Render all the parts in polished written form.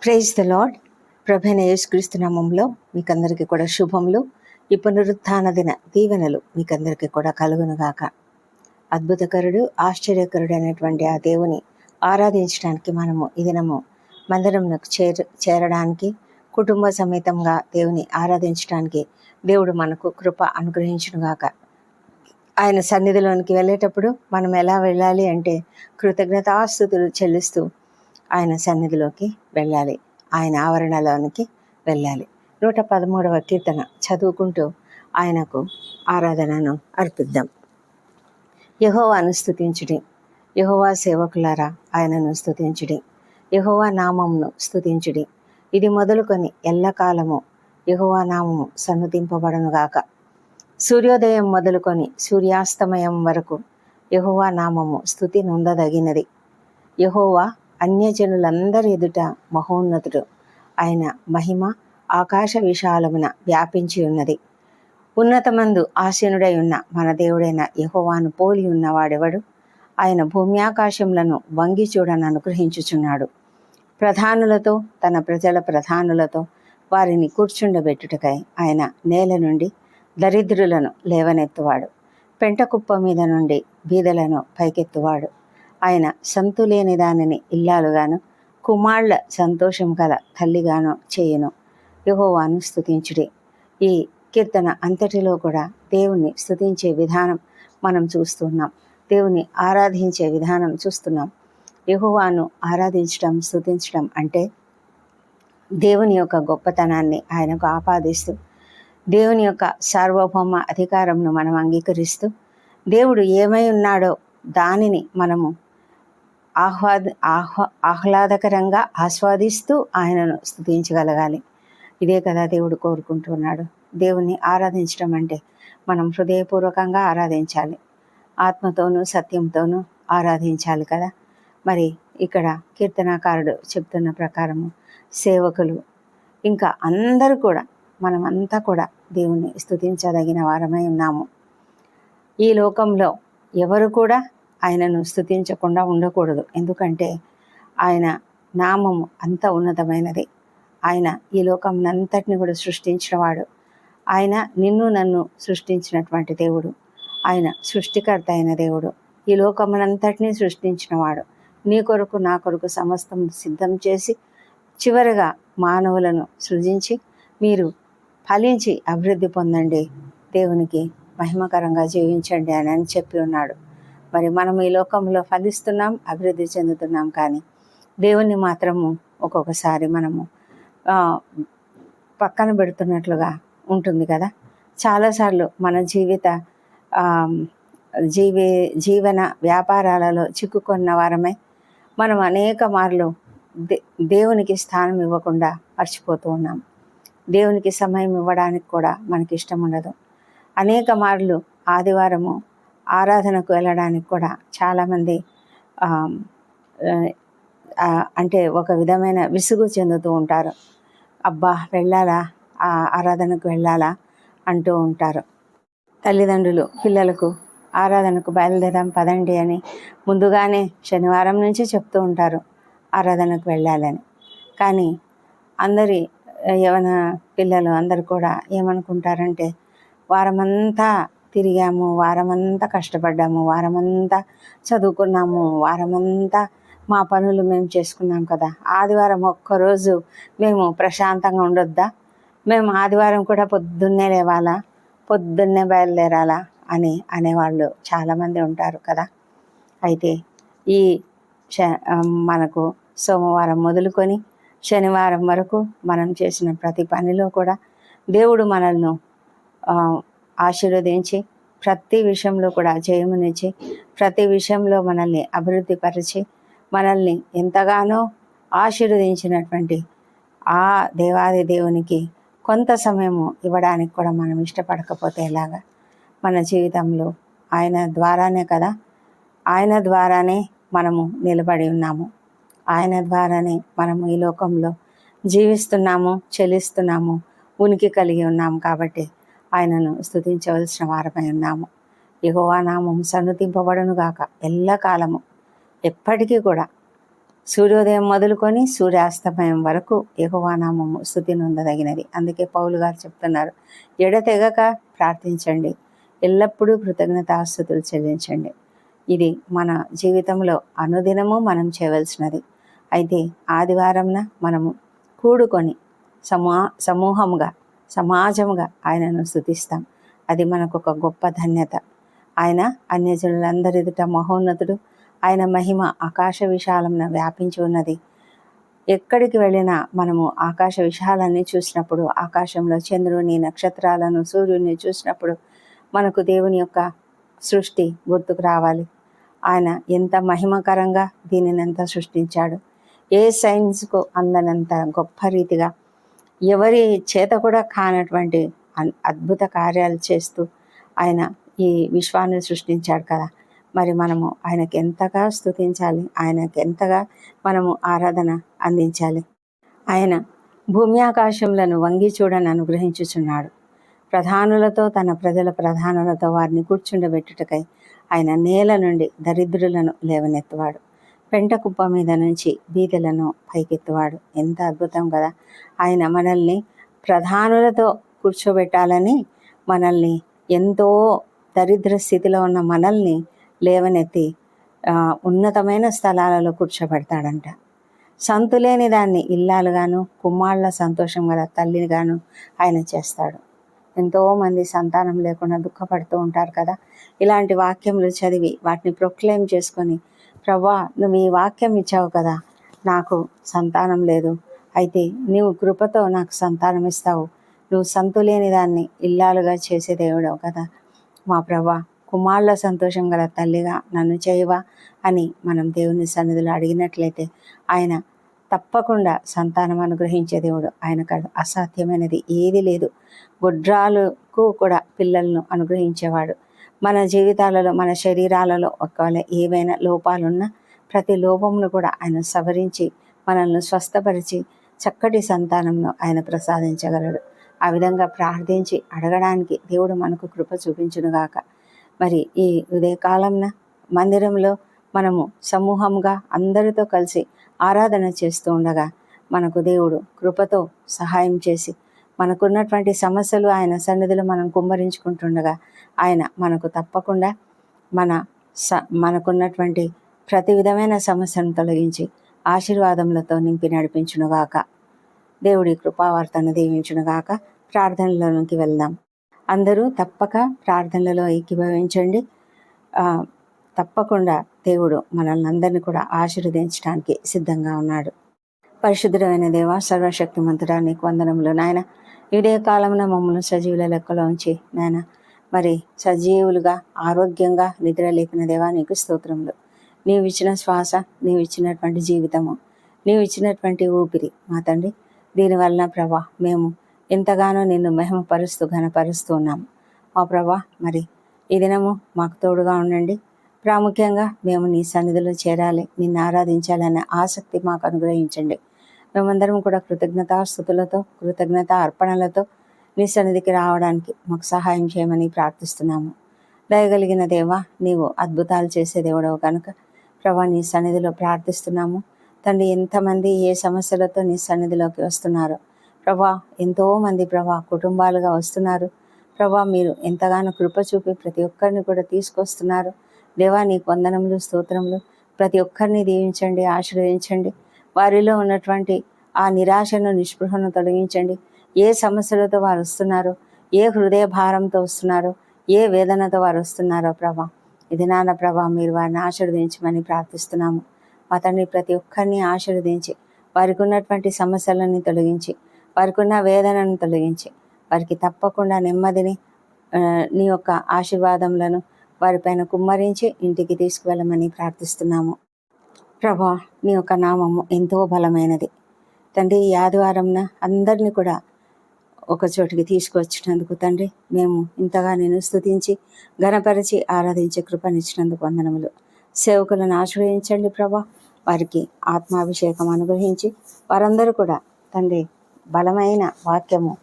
Praise the lord. ప్రభువైన యేసుక్రీస్తు నామములో మీకందరికీ కూడా శుభములు. ఈ పునరుత్థాన దిన దీవెనలు మీకందరికీ కూడా కలుగునుగాక. అద్భుతకరుడు, ఆశ్చర్యకరుడు అనేటువంటి ఆ దేవుని ఆరాధించడానికి మనము ఈ దినము మందిరంకు చేరడానికి, కుటుంబ సమేతంగా దేవుని ఆరాధించడానికి దేవుడు మనకు కృప అనుగ్రహించునుగాక. ఆయన సన్నిధిలోనికి వెళ్ళేటప్పుడు మనం ఎలా వెళ్ళాలి అంటే కృతజ్ఞతాస్తుతులు చెల్లిస్తూ ఆయన సన్నిధిలోకి వెళ్ళాలి, ఆయన ఆవరణలోనికి వెళ్ళాలి. 113వ కీర్తన చదువుకుంటూ ఆయనకు ఆరాధనను అర్పిద్దాం. యెహోవాను స్తుతించుడి, యెహోవా సేవకులారా ఆయనను స్తుతించుడి, యెహోవా నామమును స్తుతించుడి. ఇది మొదలుకొని ఎల్లకాలము యెహోవా నామము సన్నుతింపబడునుగాక. సూర్యోదయం మొదలుకొని సూర్యాస్తమయం వరకు యెహోవా నామము స్తుతి నొందదగినది. యెహోవా అన్యజనులందరి ఎదుట మహోన్నతుడు, ఆయన మహిమ ఆకాశ విశాలమున వ్యాపించి ఉన్నది. ఉన్నతమందు ఆసీనుడై ఉన్న మన దేవుడైన యెహోవాను పోలి ఉన్నవాడెవడు? ఆయన భూమి ఆకాశములను వంగి చూడని అనుగ్రహించుచున్నాడు. ప్రధానులతో, తన ప్రజల ప్రధానులతో వారిని కూర్చుండబెట్టుటకై ఆయన నేల నుండి దరిద్రులను లేవనెత్తువాడు, పెంట కుప్ప మీద నుండి బీదలను పైకెత్తువాడు. ఆయన సంతులేని దానిని ఇల్లాలుగాను, కుమారుల సంతోషం గల తల్లిగాను చేయును. యెహోవాను స్తుతించుడి. ఈ కీర్తన అంతటిలో కూడా దేవుణ్ణి స్తుతించే విధానం మనం చూస్తున్నాం, దేవుని ఆరాధించే విధానం చూస్తున్నాం. యెహోవాను ఆరాధించడం, స్తుతించడం అంటే దేవుని యొక్క గొప్పతనాన్ని ఆయనకు ఆపాదిస్తూ, దేవుని యొక్క సార్వభౌమ అధికారంను మనం అంగీకరిస్తూ, దేవుడు ఏమై ఉన్నాడో దానిని మనము ఆహ్లాదకరంగా ఆస్వాదిస్తూ ఆయనను స్తుతించగలగాలి. ఇదే కదా దేవుడు కోరుకుంటున్నాడు. దేవుణ్ణి ఆరాధించడం అంటే మనం హృదయపూర్వకంగా ఆరాధించాలి, ఆత్మతోనూ సత్యంతోనూ ఆరాధించాలి కదా. మరి ఇక్కడ కీర్తనాకారుడు చెప్తున్న ప్రకారము సేవకులు ఇంకా అందరూ కూడా మనమంతా కూడా దేవుణ్ణి స్తుతించదగిన వారమై ఉన్నాము. ఈ లోకంలో ఎవరు కూడా ఆయనను స్తుతించకుండా ఉండకూడదు. ఎందుకంటే ఆయన నామము అంత ఉన్నతమైనది. ఆయన ఈ లోకమునంతటిని కూడా సృష్టించినవాడు. ఆయన నిన్ను నన్ను సృష్టించినటువంటి దేవుడు. ఆయన సృష్టికర్త అయిన దేవుడు. ఈ లోకమునంతటినీ సృష్టించినవాడు. నీ కొరకు నా కొరకు సమస్తం సిద్ధం చేసి చివరగా మానవులను సృజించి మీరు ఫలించి అభివృద్ధి పొందండి, దేవునికి మహిమకరంగా జీవించండి అని చెప్పి ఉన్నాడు. మరి మనం ఈ లోకంలో ఫలిస్తున్నాం, అభివృద్ధి చెందుతున్నాం, కానీ దేవుణ్ణి మాత్రము ఒక్కొక్కసారి మనము పక్కన పెడుతున్నట్లుగా ఉంటుంది కదా. చాలాసార్లు మన జీవన వ్యాపారాలలో చిక్కుకున్న వారమై మనం అనేక మార్లు దేవునికి స్థానం ఇవ్వకుండా మర్చిపోతూ ఉన్నాం. దేవునికి సమయం ఇవ్వడానికి కూడా మనకి ఇష్టం ఉండదు. అనేక మార్లు ఆదివారము ఆరాధనకు వెళ్ళడానికి కూడా చాలామంది అంటే ఒక విధమైన విసుగు చెందుతూ ఉంటారు. అబ్బా వెళ్ళాలా, ఆరాధనకు వెళ్ళాలా అంటూ ఉంటారు. తల్లిదండ్రులు పిల్లలకు ఆరాధనకు బయలుదేరాం పదండి అని ముందుగానే శనివారం నుంచి చెప్తూ ఉంటారు ఆరాధనకు వెళ్ళాలని. కానీ అందరి యవన పిల్లలు అందరూ కూడా ఏమనుకుంటారంటే, వారమంతా తిరిగాము, వారమంతా కష్టపడ్డాము, వారమంతా చదువుకున్నాము, వారమంతా మా పనులు మేము చేసుకున్నాం కదా, ఆదివారం ఒక్కరోజు మేము ప్రశాంతంగా ఉండొద్దా, మేము ఆదివారం కూడా పొద్దున్నే లేవాలా, పొద్దున్నే బయలుదేరాలా అని అనేవాళ్ళు చాలామంది ఉంటారు కదా. అయితే ఈ మనకు సోమవారం మొదలుకొని శనివారం వరకు మనం చేసిన ప్రతి పనిలో కూడా దేవుడు మనల్ని ఆశీర్వదించి ప్రతి విషయంలో కూడా జయమునిచ్చి ప్రతి విషయంలో మనల్ని అభివృద్ధిపరిచి మనల్ని ఎంతగానో ఆశీర్వదించినటువంటి ఆ దేవాది దేవునికి కొంత సమయము ఇవ్వడానికి కూడా మనం ఇష్టపడకపోతే ఎలాగా? మన జీవితంలో ఆయన ద్వారానే కదా, ఆయన ద్వారానే మనము నిలబడి ఉన్నాము, ఆయన ద్వారానే మనము ఈ లోకంలో జీవిస్తున్నాము, చెల్లిస్తున్నాము, ఉనికి కలిగి ఉన్నాము. కాబట్టి ఆయనను స్తుతించవలసిన వారమై ఉన్నాము. యెహోవా నామం సన్నుతింపబడును గాక ఎల్లకాలము, ఎప్పటికీ కూడా సూర్యోదయం మొదలుకొని సూర్యాస్తమయం వరకు యెహోవా నామము స్తుతి నొందదగినది. అందుకే పౌలు గారు చెప్తున్నారు, ఎడతెగక ప్రార్థించండి, ఎల్లప్పుడూ కృతజ్ఞతాస్తుతులు చెల్లించండి. ఇది మన జీవితంలో అనుదినము మనం చేయవలసినది. అయితే ఆదివారంన మనము కూడుకొని సమూహముగా సమాజముగా ఆయనను స్తుతిస్తాం. అది మనకు ఒక గొప్ప ధన్యత. ఆయన అన్యజనులందరి ఎదుట మహోన్నతుడు. ఆయన మహిమ ఆకాశ విశాలమున వ్యాపించి ఉన్నది. ఎక్కడికి వెళ్ళినా మనము ఆకాశ విశాలాన్ని చూసినప్పుడు, ఆకాశంలో చంద్రుని, నక్షత్రాలను, సూర్యుడిని చూసినప్పుడు మనకు దేవుని యొక్క సృష్టి గుర్తుకు రావాలి. ఆయన ఎంత మహిమకరంగా దీనినంతా సృష్టించాడు. ఏ సైన్స్కు అందనంత గొప్ప రీతిగా, ఎవరి చేత కూడా కానటువంటి అద్భుత కార్యాలు చేస్తూ ఆయన ఈ విశ్వాన్ని సృష్టించాడు కదా. మరి మనము ఆయనకి ఎంతగా స్తుతించాలి, ఆయనకి ఎంతగా మనము ఆరాధన అందించాలి. ఆయన భూమి ఆకాశములను వంగి చూడని అనుగ్రహించుచున్నాడు. ప్రధానులతో, తన ప్రజల ప్రధానులతో వారిని కూర్చుండబెట్టుటకై ఆయన నేల నుండి దరిద్రులను లేవనెత్తువాడు. పెంట కుప్ప మీద నుంచి బీదలను పైకెత్తువాడు. ఎంత అద్భుతం కదా. ఆయన మనల్ని ప్రధానులతో కూర్చోబెట్టాలని, మనల్ని ఎంతో దరిద్ర స్థితిలో ఉన్న మనల్ని లేవనెత్తి ఉన్నతమైన స్థలాలలో కూర్చోబెడతాడంట. సంతులేని దాన్ని ఇల్లాలుగాను, కుమ్మాళ్ళ సంతోషం గల తల్లిగాను ఆయన చేస్తాడు. ఎంతోమంది సంతానం లేకుండా దుఃఖపడుతూ ఉంటారు కదా. ఇలాంటి వాక్యములు చదివి వాటిని ప్రొక్లెయిమ్ చేసుకొని, ప్రభా నువ్వు ఈ వాక్యం ఇచ్చావు కదా, నాకు సంతానం లేదు, అయితే నీవు కృపతో నాకు సంతానం ఇస్తావు, నువ్వు సంతులేని దాన్ని ఇల్లాలుగా చేసే దేవుడవు కదా మా ప్రభా, కుమారుల సంతోషం గల తల్లిగా నన్ను చేయవా అని మనం దేవుని సన్నిధిలో అడిగినట్లయితే ఆయన తప్పకుండా సంతానం అనుగ్రహించే దేవుడు. ఆయనకు అసాధ్యమైనది ఏది లేదు. గుడ్రాలకు కూడా పిల్లలను అనుగ్రహించేవాడు. మన జీవితాలలో, మన శరీరాలలో ఒకవేళ ఏవైనా లోపాలున్నా ప్రతి లోపమును కూడా ఆయన సవరించి మనల్ని స్వస్థపరిచి చక్కటి సంతానంను ఆయన ప్రసాదించగలడు. ఆ విధంగా ప్రార్థించి అడగడానికి దేవుడు మనకు కృప చూపించునుగాక. మరి ఈ ఉదయకాలంన మందిరంలో మనము సమూహంగా అందరితో కలిసి ఆరాధన చేస్తూ ఉండగా మనకు దేవుడు కృపతో సహాయం చేసి, మనకున్నటువంటి సమస్యలు ఆయన సన్నిధిలో మనం కుమ్మరించుకుంటుండగా ఆయన మనకు తప్పకుండా మనకున్నటువంటి ప్రతి విధమైన సమస్యను తొలగించి ఆశీర్వాదములతో నింపి నడిపించునుగాక. దేవుడి కృపావార్తను దీవించునుగాక. ప్రార్థనలోనికి వెళ్దాం. అందరూ తప్పక ప్రార్థనలలో ఏకీభవించండి. తప్పకుండా దేవుడు మనల్ని అందరినీ కూడా ఆశీర్వదించడానికి సిద్ధంగా ఉన్నాడు. పరిశుద్ధమైన దేవ, సర్వశక్తిమంతుడా, నీకు వందనములు నాయన. ఇదే కాలంలో మమ్మల్ని సజీవుల లెక్కలో ఉంచి నాయన, మరి సజీవులుగా ఆరోగ్యంగా నిద్ర లేపిన దేవా నీకు స్తోత్రములు. నీవు ఇచ్చిన శ్వాస, నీవు ఇచ్చినటువంటి జీవితము, నీవు ఇచ్చినటువంటి ఊపిరి మా తండ్రి, దీనివలన ప్రభా మేము ఎంతగానో నిన్ను మహిమపరుస్తూ ఘనపరుస్తూ ఉన్నాము మా ప్రభా. మరి ఈ దినము మాకు తోడుగా ఉండండి. ప్రాముఖ్యంగా మేము నీ సన్నిధిలో చేరాలి, నిన్ను ఆరాధించాలనే ఆసక్తి మాకు అనుగ్రహించండి. మేమందరం కూడా కృతజ్ఞతాస్తుతులతో, కృతజ్ఞత అర్పణలతో నీ సన్నిధికి రావడానికి మాకు సహాయం చేయమని ప్రార్థిస్తున్నాము. దయగలిగిన దేవా, నీవు అద్భుతాలు చేసే దేవుడవు కనుక ప్రభా నీ సన్నిధిలో ప్రార్థిస్తున్నాము తండ్రి. ఎంతమంది ఏ సమస్యలతో నీ సన్నిధిలోకి వస్తున్నారో ప్రభా, ఎంతోమంది ప్రభా కుటుంబాలుగా వస్తున్నారు ప్రభా. మీరు ఎంతగానో కృప చూపి ప్రతి ఒక్కరిని కూడా తీసుకొస్తున్నారు దేవా. నీకు వందనములు, స్తోత్రములు. ప్రతి ఒక్కరిని దీవించండి, ఆశీర్వదించండి. వారిలో ఉన్నటువంటి ఆ నిరాశను, నిస్పృహను తొలగించండి. ఏ సమస్యలతో వారు వస్తున్నారో, ఏ హృదయ భారంతో వస్తున్నారో, ఏ వేదనతో వారు వస్తున్నారో ప్రభా, ఇది నాన్న ప్రభా మీరు వారిని ఆశీర్వదించమని ప్రార్థిస్తున్నాము మా తండ్రి. ప్రతి ఒక్కరిని ఆశీర్వదించి వారికి ఉన్నటువంటి సమస్యలని తొలగించి, వారికి ఉన్న వేదనను తొలగించి, వారికి తప్పకుండా నెమ్మదిని, నీ యొక్క ఆశీర్వాదములను వారిపైన కుమ్మరించి ఇంటికి తీసుకువెళ్ళమని ప్రార్థిస్తున్నాము ప్రభా. నీ యొక్క నామము ఎంతో బలమైనది తండ్రి. ఈ ఆదివారంన అందరినీ కూడా ఒక చోటికి తీసుకొచ్చినందుకు తండ్రి, మేము ఇంతగా నేను స్తుతించి ఘనపరిచి ఆరాధించే కృపనిచ్చినందుకు వందనములు. సేవకులను ఆశ్రయించండి ప్రభా. వారికి ఆత్మాభిషేకం అనుగ్రహించి వారందరూ కూడా తండ్రి బలమైన వాక్యము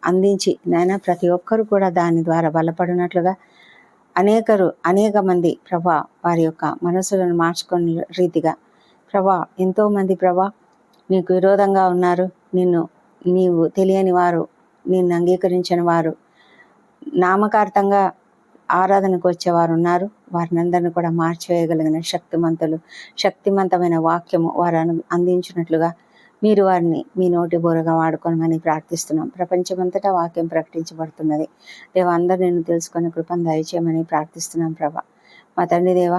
అందించి నాయన ప్రతి ఒక్కరు కూడా దాని ద్వారా బలపడినట్లుగా అనేక మంది ప్రభా వారి యొక్క మనసులను మార్చుకునే రీతిగా ప్రభా, ఎంతోమంది ప్రభా నీకు విరోధంగా ఉన్నారు. నీవు తెలియని వారు, నిన్ను అంగీకరించని వారు, నామకార్థంగా ఆరాధనకు వచ్చేవారు ఉన్నారు. వారిని అందరిని కూడా మార్చివేయగలిగిన శక్తివంతమైన వాక్యము వారు అందించినట్లుగా మీరు వారిని మీ నోటి బోరగా వాడుకోనమని ప్రార్థిస్తున్నాం. ప్రపంచమంతటా వాక్యం ప్రకటించబడుతున్నది. దేవ, అందరూ నిన్ను తెలుసుకొని కృపను దయచేయమని ప్రార్థిస్తున్నాం. ప్రభా, మా తండ్రి దేవ,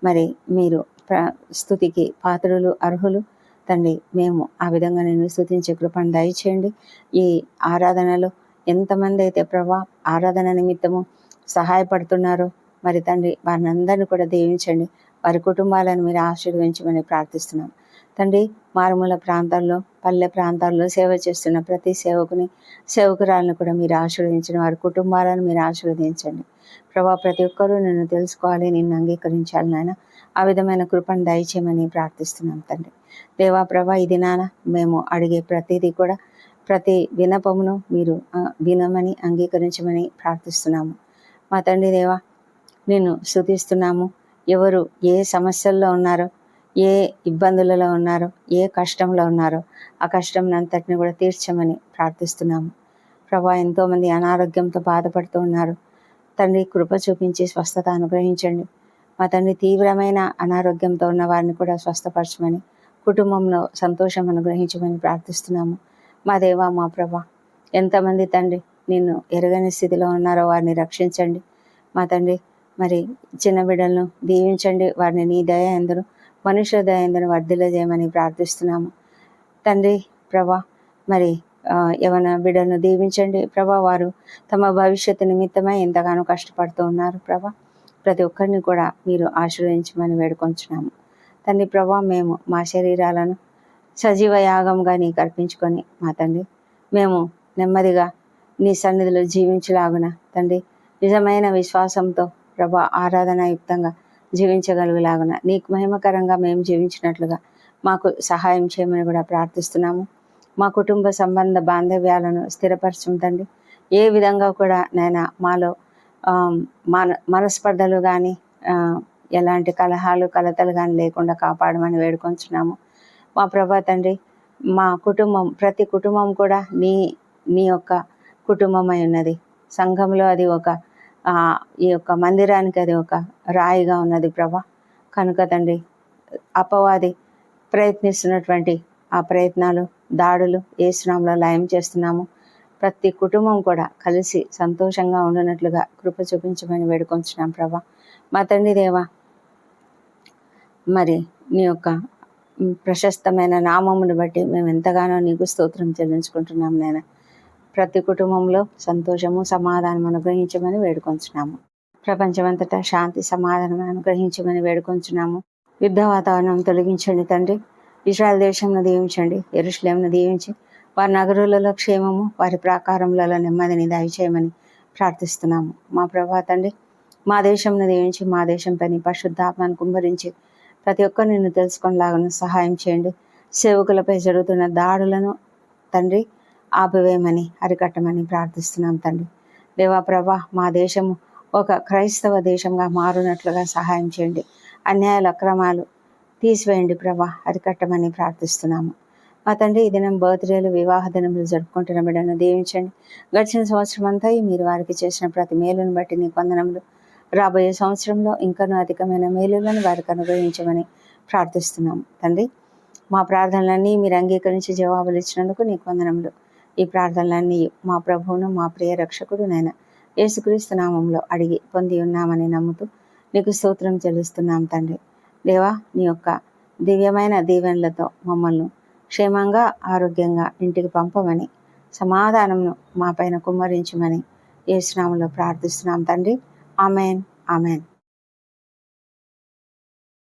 మరి మీరు స్తుతికి పాత్రులు, అర్హులు తండ్రి. మేము ఆ విధంగా నిన్ను స్తుతించే కృపను దయచేయండి. ఈ ఆరాధనలో ఎంతమంది అయితే ప్రభా ఆరాధన నిమిత్తము సహాయపడుతున్నారో మరి తండ్రి, వారిని అందరినీ కూడా దీవించండి. వారి కుటుంబాలను మీరు ఆశీర్వదించమని ప్రార్థిస్తున్నాం. తండ్రి, మారుమూల ప్రాంతాల్లో, పల్లె ప్రాంతాల్లో సేవ చేస్తున్న ప్రతి సేవకురాలను కూడా మీరు ఆశీర్వదించండి. వారి కుటుంబాలను మీరు ఆశీర్వదించండి. ప్రభా, ప్రతి ఒక్కరూ నిన్ను తెలుసుకోవాలి, నిన్ను అంగీకరించాలి నాయన. ఆ విధమైన కృపను దయచేయమని ప్రార్థిస్తున్నాం తండ్రి. దేవా ప్రభా, ఈ దినాన మేము అడిగే ప్రతిదీ కూడా, ప్రతి విన్నపమును మీరు వినమని అంగీకరించమని ప్రార్థిస్తున్నాము. మా తండ్రి దేవా, నిన్ను స్తుతిస్తున్నాము. ఎవరు ఏ సమస్యల్లో ఉన్నారో, ఏ ఇబ్బందులలో ఉన్నారో, ఏ కష్టంలో ఉన్నారో ఆ కష్టం అంతటిని కూడా తీర్చమని ప్రార్థిస్తున్నాము. ప్రభా, ఎంతోమంది అనారోగ్యంతో బాధపడుతూ ఉన్నారు. తండ్రి, కృప చూపించి స్వస్థత అనుగ్రహించండి. మా తండ్రి, తీవ్రమైన అనారోగ్యంతో ఉన్న వారిని కూడా స్వస్థపరచమని, కుటుంబంలో సంతోషం అనుగ్రహించమని ప్రార్థిస్తున్నాము. మా దేవా, మా ప్రభా, ఎంతమంది తండ్రి నిన్ను ఎరగని స్థితిలో ఉన్నారో వారిని రక్షించండి. మా తండ్రి, మరి చిన్న బిడ్డలను దీవించండి. వారిని నీ దయ ఎందరు, మనుషుల దయ ఎందరు వర్ధిల్లజేయమని ప్రార్థిస్తున్నాము. తండ్రి ప్రభా, మరి యవన బిడ్డలను దీవించండి. ప్రభా, వారు తమ భవిష్యత్తు నిమిత్తమై ఎంతగానో కష్టపడుతూ ఉన్నారు. ప్రభా, ప్రతి ఒక్కరిని కూడా మీరు ఆశీర్వదించమని వేడుకొంచున్నాము. తండ్రి ప్రభా, మేము మా శరీరాలను సజీవ యాగంగా నీకు అర్పించుకొని మా తండ్రి, మేము నెమ్మదిగా నీ సన్నిధిలో జీవించలాగున తండ్రి, నిజమైన విశ్వాసంతో ప్రభా ఆరాధనాయుక్తంగా జీవించగలుగులాగున, నీకు మహిమకరంగా మేము జీవించినట్లుగా మాకు సహాయం చేయమని కూడా ప్రార్థిస్తున్నాము. మా కుటుంబ సంబంధ బాంధవ్యాలను స్థిరపరచం తండ్రి. ఏ విధంగా కూడా నైనా మాలో మనస్పర్ధలు కానీ, ఎలాంటి కలతలు కానీ లేకుండా కాపాడమని వేడుకొంచున్నాము. మా ప్రభా తండ్రి, మా కుటుంబం, ప్రతి కుటుంబం కూడా నీ యొక్క కుటుంబమై ఉన్నది. సంఘంలో అది ఈ యొక్క మందిరానికి అది ఒక రాయిగా ఉన్నది ప్రభా. కనుక తండ్రి, అపవాది ప్రయత్నిస్తున్నటువంటి ఆ ప్రయత్నాలు, దాడులు యేసు నామములో లయం చేస్తున్నాము. ప్రతి కుటుంబం కూడా కలిసి సంతోషంగా ఉండనట్లుగా కృప చూపించమని వేడుకొంచున్నాం ప్రభా. మా తండ్రి దేవా, మరి నీ యొక్క ప్రశస్తమైన నామమును బట్టి మేము ఎంతగానో నీకు స్తోత్రం చెల్లించుకుంటున్నాం నాయన. ప్రతి కుటుంబంలో సంతోషము, సమాధానం అనుగ్రహించమని వేడుకొంచున్నాము. ప్రపంచమంతటా శాంతి, సమాధానం అనుగ్రహించమని వేడుకొంచున్నాము. యుద్ధ వాతావరణం తొలగించండి తండ్రి. ఇశ్రాయేల్ దేశంను దీవించండి. యెరూషలేమును దీవించి వారి నగరులలో క్షేమము, వారి ప్రాకారములలో నెమ్మదిని దయచేయమని ప్రార్థిస్తున్నాము. మా ప్రభా తండ్రి, మా దేశంను దీవించి మా దేశం పని పరిశుద్ధాత్మను కుమ్మరించి ప్రతి ఒక్కరు నిన్ను తెలుసుకునేలాగా సహాయం చేయండి. సేవకులపై జరుగుతున్న దాడులను తండ్రి ఆపివేయమని, అరికట్టమని ప్రార్థిస్తున్నాం తండ్రి. దేవా ప్రభా, మా దేశము ఒక క్రైస్తవ దేశంగా మారునట్లుగా సహాయం చేయండి. అన్యాయాలు, అక్రమాలు తీసివేయండి ప్రభా, అరికట్టమని ప్రార్థిస్తున్నాము. మా తండ్రి, ఈ దినం బర్త్డేలు, వివాహ దినములు జరుపుకుంటున్న బిడ్డను దీవించండి. గడిచిన సంవత్సరం అంతా మీరు వారికి చేసిన ప్రతి మేలును బట్టి నీ వందనములు. రాబోయే సంవత్సరంలో ఇంకనూ అధికమైన మేలులను వారికి అనుగ్రహించమని ప్రార్థిస్తున్నాము తండ్రి. మా ప్రార్థనలన్నీ మీరు అంగీకరించి జవాబులు ఇచ్చినందుకు నీకు వందనములు. ఈ ప్రార్థనలన్నీ మా ప్రభువును, మా ప్రియ రక్షకుడు నైనా యేసుక్రీస్తు నామంలో అడిగి పొంది ఉన్నామని నమ్ముతూ నీకు స్తోత్రం చెల్లిస్తున్నాం తండ్రి. దేవా, నీ యొక్క దివ్యమైన దీవెనలతో మమ్మల్ని క్షేమంగా, ఆరోగ్యంగా ఇంటికి పంపమని, సమాధానంను మా పైన కుమ్మరించమని యేసు నామంలో ప్రార్థిస్తున్నాం తండ్రి. Amen, amen.